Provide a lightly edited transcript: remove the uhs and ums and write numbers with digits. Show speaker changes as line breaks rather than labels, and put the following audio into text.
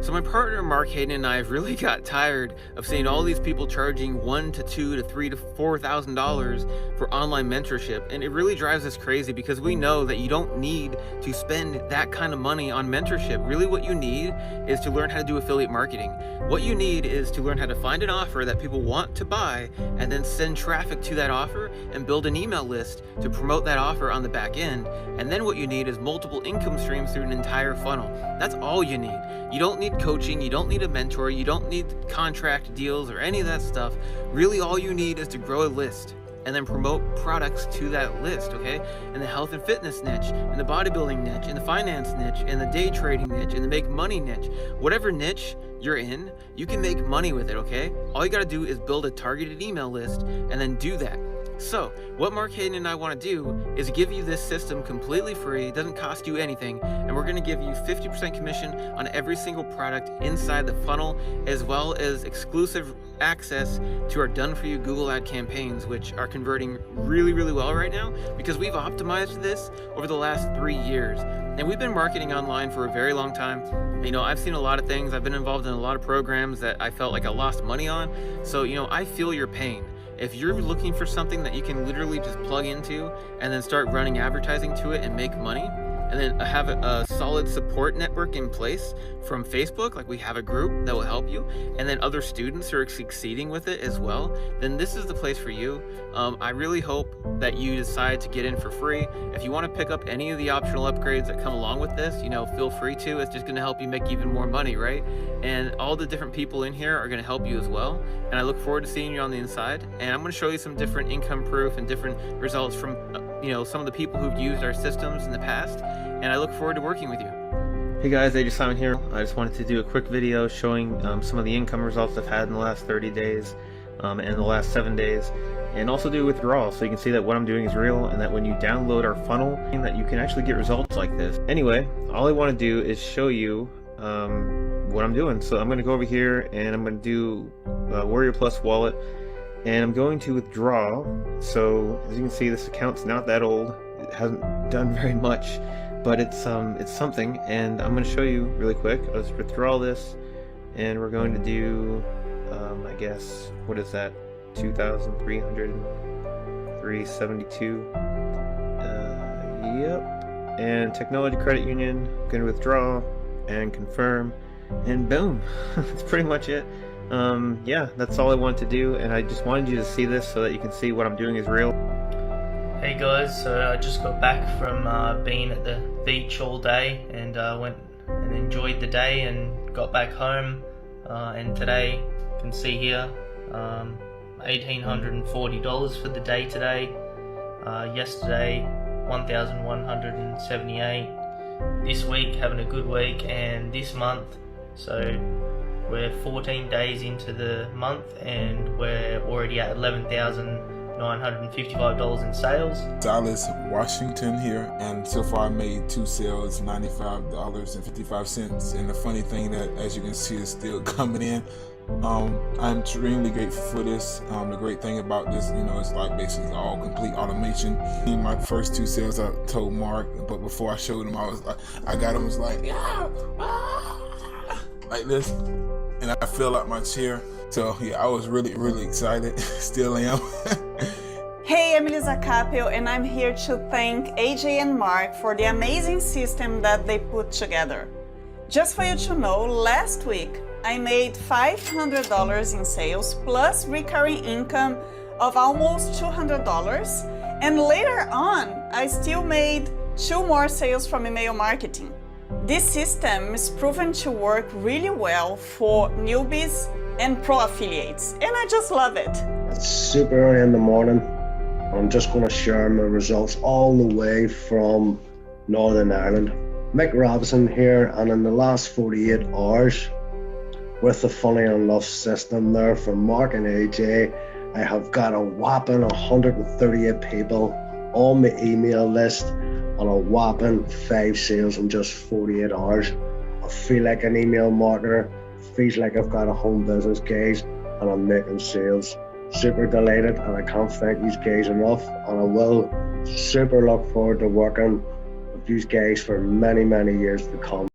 So my partner Mark Hayden and I have really got tired of seeing all these people charging $1,000 to $2,000 to $3,000 to $4,000 for online mentorship, and it really drives us crazy because we know that you don't need to spend that kind of money on mentorship. Really what you need is to learn how to do affiliate marketing. What you need is to learn how to find an offer that people want to buy and then send traffic to that offer and build an email list to promote that offer on the back end. And then what you need is multiple income streams through an entire funnel. That's all you need. You don't need coaching, you don't need a mentor, you don't need contract deals or any of that stuff. Really all you need is to grow a list and then promote products to that list, okay? In the health and fitness niche, in the bodybuilding niche, in the finance niche, in the day trading niche, in the make money niche, whatever niche you're in, you can make money with it, okay? All you gotta do is build a targeted email list and then do that. So, what Mark Hayden and I want to do is give you this system completely free. It doesn't cost you anything, and we're going to give you 50% commission on every single product inside the funnel, as well as exclusive access to our done-for-you Google ad campaigns, which are converting really, really well right now because we've optimized this over the last 3 years. And we've been marketing online for a very long time. You know, I've seen a lot of things. I've been involved in a lot of programs that I felt like I lost money on. So, you know, I feel your pain. If you're looking for something that you can literally just plug into and then start running advertising to it and make money, and then have a solid support network in place from Facebook, like we have a group that will help you, and then other students who are succeeding with it as well, then this is the place for you. I really hope that you decide to get in for free. If you want to pick up any of the optional upgrades that come along with this, you know, feel free to. It's just going to help you make even more money, right? And all the different people in here are going to help you as well. And I look forward to seeing you on the inside. And I'm going to show you some different income proof and different results from you know, some of the people who've used our systems in the past, and I look forward to working with you. Hey guys, AJ Simon here. I just wanted to do a quick video showing some of the income results I've had in the last 30 days and the last 7 days, and also do withdrawal so you can see that what I'm doing is real and that when you download our funnel that you can actually get results like this. Anyway, all I want to do is show you what I'm doing. So I'm going to go over here and I'm going to do Warrior Plus wallet, and I'm going to withdraw. So as you can see, this account's not that old. It hasn't done very much, but it's something, and I'm going to show you really quick. I'll just withdraw this, and we're going to do I guess, what is that, 2,372. Yep. And Technology Credit Union, going to withdraw and confirm, and boom. That's pretty much it. Yeah, that's all I wanted to do, and I just wanted you to see this so that you can see what I'm doing is real.
Hey guys, so I just got back from being at the beach all day, and went and enjoyed the day and got back home, and today you can see here $1,840 for the day today. Yesterday $1,178. This week having a good week, and this month, so we're 14 days into the month and we're already at $11,955 in sales.
Dallas, Washington here, and so far I made 2 sales, $95.55. And the funny thing that, as you can see, is still coming in. I'm extremely grateful for this. The great thing about this, you know, it's like basically all complete automation. In my first 2 sales, I told Mark, but before I showed him, I was like, I got him, was like, yeah, like this, and I fell out my chair. So yeah, I was really, really excited. Still am.
Hey, I'm Elisa Capel, and I'm here to thank AJ and Mark for the amazing system that they put together. Just for you to know, last week I made $500 in sales plus recurring income of almost $200, and later on I still made 2 more sales from email marketing. This system is proven to work really well for newbies and pro affiliates, and I just love it.
It's super early in the morning. I'm just going to share my results all the way from Northern Ireland. Mick Robinson here, and in the last 48 hours with the Funny and Love system there from Mark and AJ, I have got a whopping 138 people on my email list and a whopping 5 sales in just 48 hours. I feel like an email marketer, feels like I've got a home business, guys, and I'm making sales. Super delighted, and I can't thank you guys enough, and I will super look forward to working with you guys for many, many years to come.